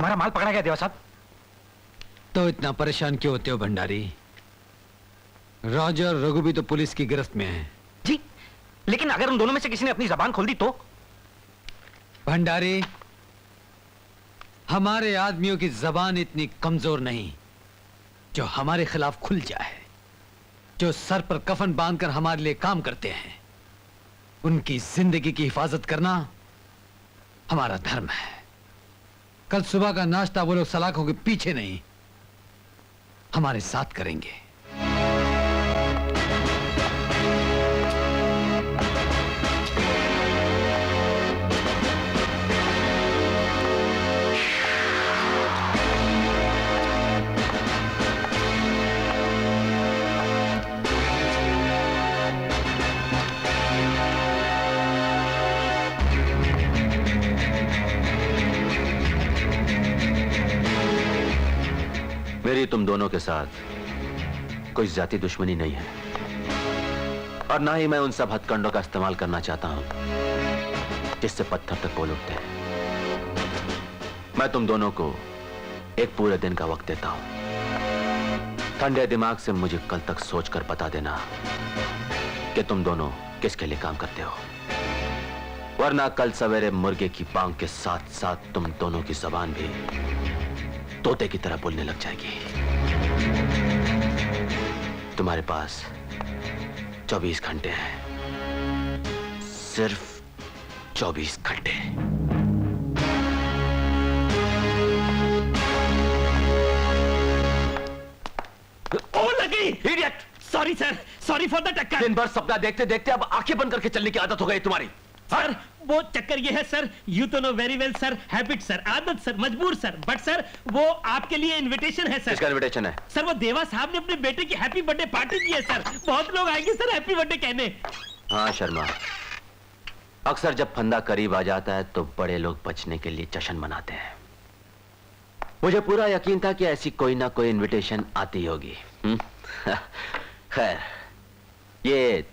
हमारा माल पकड़ा गया देवा साहब। तो इतना परेशान क्यों होते हो भंडारी? राजा और रघु भी तो पुलिस की गिरफ्त में हैं। जी, लेकिन अगर उन दोनों में से किसी ने अपनी जबान खोल दी तो? भंडारी, हमारे आदमियों की जबान इतनी कमजोर नहीं जो हमारे खिलाफ खुल जाए। जो सर पर कफन बांधकर हमारे लिए काम करते हैं, उनकी जिंदगी की हिफाजत करना हमारा धर्म है। कल सुबह का नाश्ता वो लोग सलाखों के पीछे नहीं, हमारे साथ करेंगे। मेरी तुम दोनों के साथ कोई जाति दुश्मनी नहीं है, और ना ही मैं उन सब हथकंडों का इस्तेमाल करना चाहता हूं जिससे पत्थर तक बोल उठते हैं। मैं तुम दोनों को एक पूरे दिन का वक्त देता हूं। ठंडे दिमाग से मुझे कल तक सोचकर बता देना कि तुम दोनों किसके लिए काम करते हो, वरना कल सवेरे मुर्गे की पांव के साथ साथ तुम दोनों की जबान भी तोते की तरह बोलने लग जाएगी। तुम्हारे पास 24 घंटे हैं, सिर्फ 24 घंटे। ओ लगी! Idiot! Sorry sir, sorry for the टक्कर। दिन भर सपना देखते देखते अब आंखें बंद करके चलने की आदत हो गई तुम्हारी। सर वो चक्कर ये है सर, यू तो know very well sir, habit sir, आदत सर, मजबूर सर। बट सर वो आपके लिए इनविटेशन है सर। किसका इनविटेशन है? सर वो देवा साहब ने अपने बेटे की हैप्पी बर्थडे पार्टी की है सर, बहुत लोग आएंगे सर हैप्पी बर्थडे कहने। हाँ शर्मा, अक्सर जब फंदा करीब आ जाता है तो बड़े लोग बचने के लिए जश्न मनाते हैं। मुझे पूरा यकीन था कि ऐसी कोई ना कोई इनविटेशन आती होगी। खैर, ये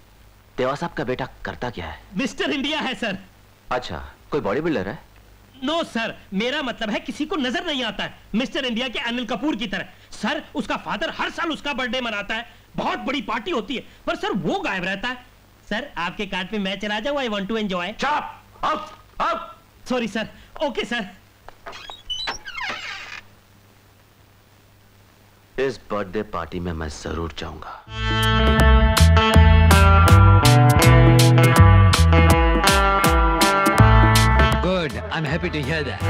देवा साहब का बेटा करता क्या है? मिस्टर इंडिया है सर। अच्छा, कोई बॉडी बिल्डर है? नो सर, मेरा मतलब है किसी को नजर नहीं आता है। मिस्टर इंडिया के अनिल कपूर की तरह। सर उसका फादर हर साल उसका बर्थडे मनाता है, बहुत बड़ी पार्टी होती है, पर सर वो गायब रहता है। सर आपके कार्ड पे मैं चला जाऊं, I want to enjoy. Sorry sir. Okay sir. इस बर्थडे पार्टी में मैं जरूर जाऊंगा। Good, I'm happy to hear that.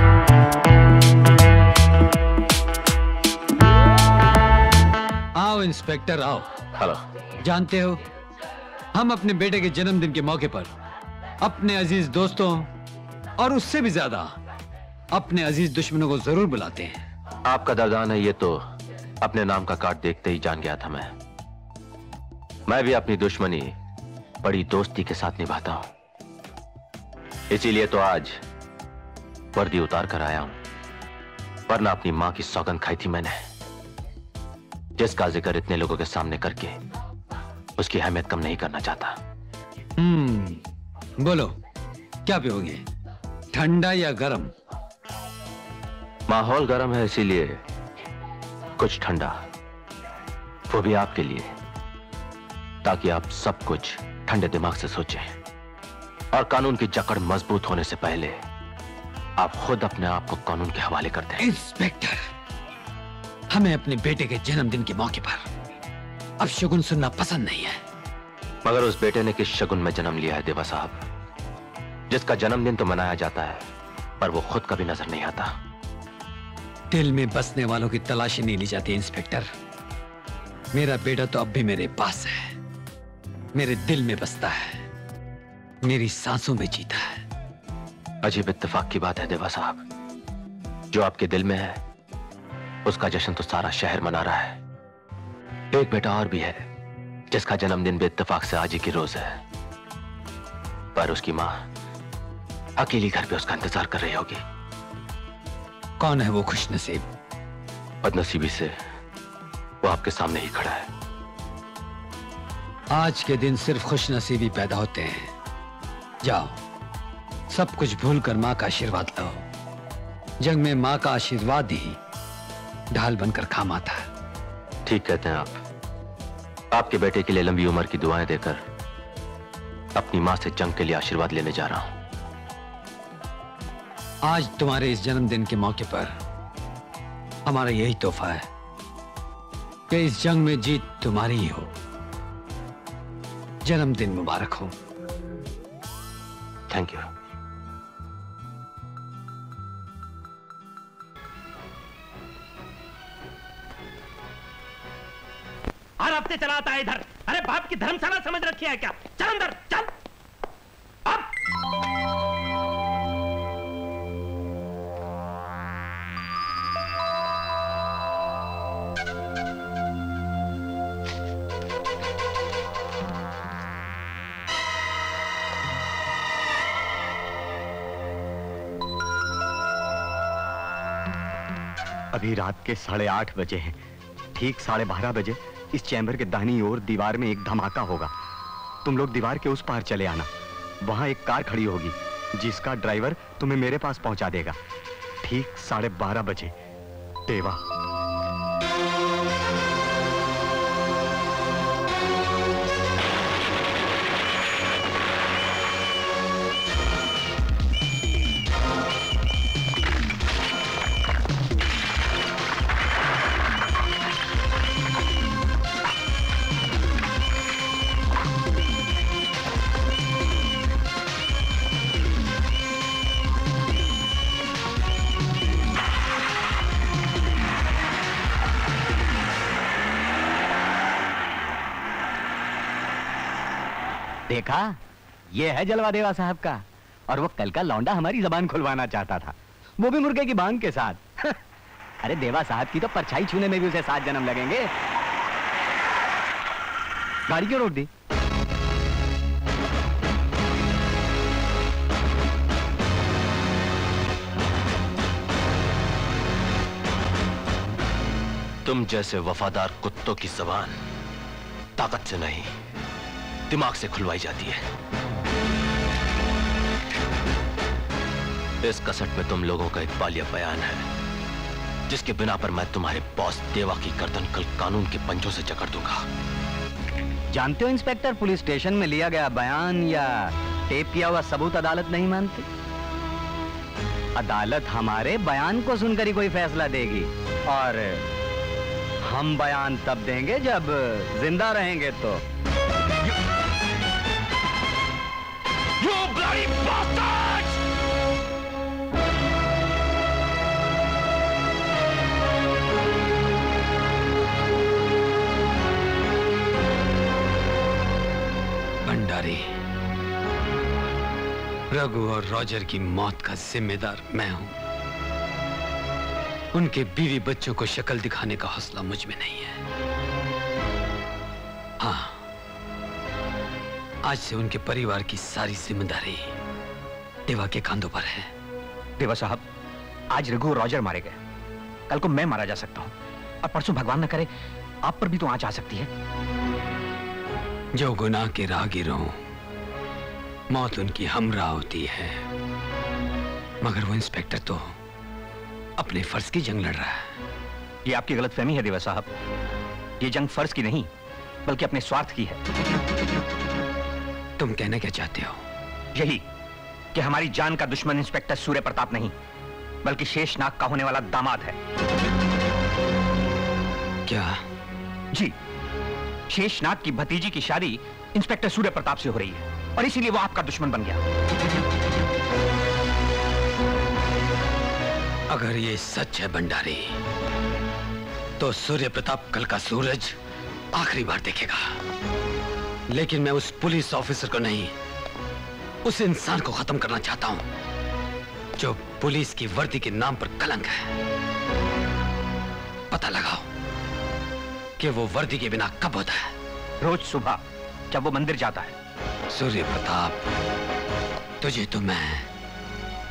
आओ इंस्पेक्टर आओ। हेलो। जानते हो, हम अपने बेटे के जन्मदिन के मौके पर अपने अजीज दोस्तों और उससे भी ज्यादा अपने अजीज दुश्मनों को जरूर बुलाते हैं। आपका दर्दान है ये तो अपने नाम का कार्ड देखते ही जान गया था। मैं भी अपनी दुश्मनी बड़ी दोस्ती के साथ निभाता हूं, इसीलिए तो आज वर्दी उतार कर आया हूं, वरना अपनी मां की सौगंध खाई थी मैंने, जिसका जिक्र इतने लोगों के सामने करके उसकी अहमियत कम नहीं करना चाहता। बोलो क्या पियोगे, ठंडा या गरम? माहौल गरम है इसीलिए कुछ ठंडा, वो भी आपके लिए, ताकि आप सब कुछ ठंडे दिमाग से सोचें और कानून की जकड़ मजबूत होने से पहले आप खुद अपने आप को कानून के हवाले कर दें। इंस्पेक्टर, हमें अपने बेटे के जन्मदिन के मौके पर अब शगुन सुनना पसंद नहीं है। मगर उस बेटे ने किस शगुन में जन्म लिया है देवा साहब, जिसका जन्मदिन तो मनाया जाता है पर वो खुद कभी नजर नहीं आता। दिल में बसने वालों की तलाशी नहीं ली जाती इंस्पेक्टर। मेरा बेटा तो अब भी मेरे पास है, मेरे दिल में बसता है, मेरी सांसों में जीता है। अजीब इत्तेफाक की बात है देवा साहब, जो आपके दिल में है उसका जश्न तो सारा शहर मना रहा है। एक बेटा और भी है जिसका जन्मदिन भी इत्तेफाक से आज ही की रोज है, पर उसकी मां अकेली घर पे उसका इंतजार कर रही होगी। कौन है वो खुशनसीब? बदनसीबी से वो आपके सामने ही खड़ा है। आज के दिन सिर्फ खुशनसीबी पैदा होते हैं। जाओ, सब कुछ भूलकर मां का आशीर्वाद लो। जंग में मां का आशीर्वाद ही ढाल बनकर काम आता है। ठीक कहते हैं आप। आपके बेटे के लिए लंबी उम्र की दुआएं देकर अपनी मां से जंग के लिए आशीर्वाद लेने जा रहा हूं। आज तुम्हारे इस जन्मदिन के मौके पर हमारा यही तोहफा है कि इस जंग में जीत तुम्हारी ही हो। जन्मदिन मुबारक हो। Thank you. हर हफ्ते चला आता है इधर। अरे बाप की धर्मशाला समझ रखी है क्या? चल अंदर चल। अब अभी रात के 8:30 बजे हैं। ठीक 12:30 बजे इस चैम्बर के दाहिनी ओर दीवार में एक धमाका होगा। तुम लोग दीवार के उस पार चले आना। वहां एक कार खड़ी होगी जिसका ड्राइवर तुम्हें मेरे पास पहुंचा देगा। ठीक 12:30 बजे। देवा। देखा, ये है जलवा देवा साहब का। और वो कल का लौंडा हमारी जबान खुलवाना चाहता था, वो भी मुर्गे की बांग के साथ। अरे देवा साहब की तो परछाई छूने में भी उसे 7 जन्म लगेंगे। गाड़ी क्यों रोक दी? तुम जैसे वफादार कुत्तों की जबान ताकत से नहीं, दिमाग से खुलवाई जाती है। इस कसट में तुम लोगों का एक बालिया बयान है, जिसके बिना पर मैं तुम्हारे बॉस देवा की गर्दन कल कानून के पंजों से जकड़ दूंगा। जानते हो इंस्पेक्टर, पुलिस स्टेशन में लिया गया बयान या टेप किया हुआ सबूत अदालत नहीं मानती। अदालत हमारे बयान को सुनकर ही कोई फैसला देगी, और हम बयान तब देंगे जब जिंदा रहेंगे। तो You bloody bastards! Bhandari, Raghu और रॉजर की मौत का जिम्मेदार मैं हूं। उनके बीवी बच्चों को शक्ल दिखाने का हौसला मुझ में नहीं है। हाँ, आज से उनके परिवार की सारी जिम्मेदारी देवा के कंधों पर है। देवा साहब, आज रघु और रॉजर मारे गए, कल को मैं मारा जा सकता हूं, और परसों भगवान न करे आप पर भी तो आंच आ सकती है। जो गुनाह के राहगीरों, मौत उनकी हमरा होती है, मगर वो इंस्पेक्टर तो अपने फर्ज की जंग लड़ रहा है। ये आपकी गलतफहमी है देवा साहब। ये जंग फर्ज की नहीं, बल्कि अपने स्वार्थ की है। तुम कहना क्या चाहते हो? यही कि हमारी जान का दुश्मन इंस्पेक्टर सूर्य प्रताप नहीं, बल्कि शेषनाग का होने वाला दामाद है। क्या? जी, शेषनाग की भतीजी की शादी इंस्पेक्टर सूर्य प्रताप से हो रही है, और इसीलिए वो आपका दुश्मन बन गया। अगर ये सच है भंडारी, तो सूर्य प्रताप कल का सूरज आखिरी बार देखेगा। लेकिन मैं उस पुलिस ऑफिसर को नहीं, उस इंसान को खत्म करना चाहता हूं जो पुलिस की वर्दी के नाम पर कलंक है। पता लगाओ कि वो वर्दी के बिना कब होता है। रोज सुबह जब वो मंदिर जाता है। सूर्य प्रताप, तुझे तो मैं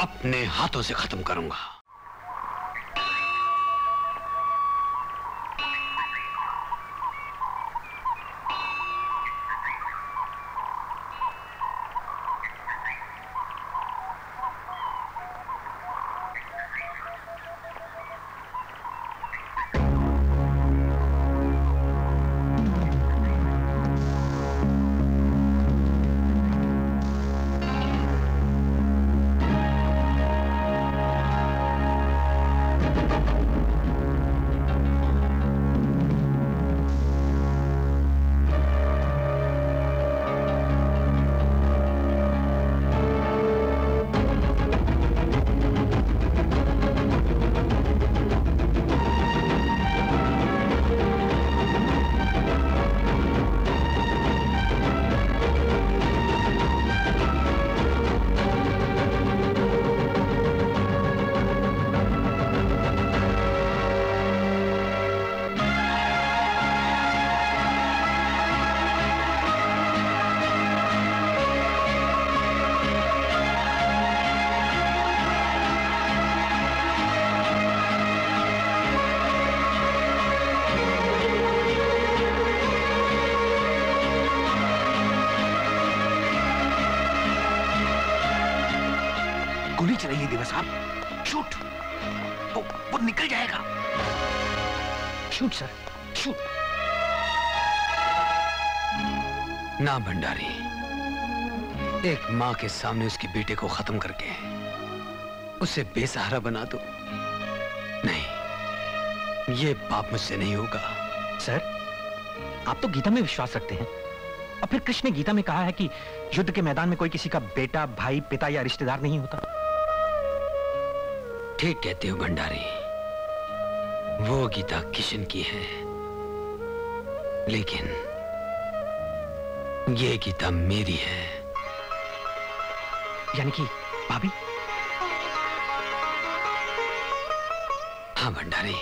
अपने हाथों से खत्म करूंगा। गोली चलाइए देवा साहब, शूट। वो निकल जाएगा। Shoot sir, shoot. ना भंडारी, एक मां के सामने उसके बेटे को खत्म करके उसे बेसहारा बना दो। नहीं, ये पाप मुझसे नहीं होगा। सर, आप तो गीता में विश्वास रखते हैं, और फिर कृष्ण ने गीता में कहा है कि युद्ध के मैदान में कोई किसी का बेटा, भाई, पिता या रिश्तेदार नहीं होता। ठीक कहते हो भंडारी, वो गीता किशन की है, लेकिन ये गीता मेरी है। यानी कि भाभी? हाँ भंडारी,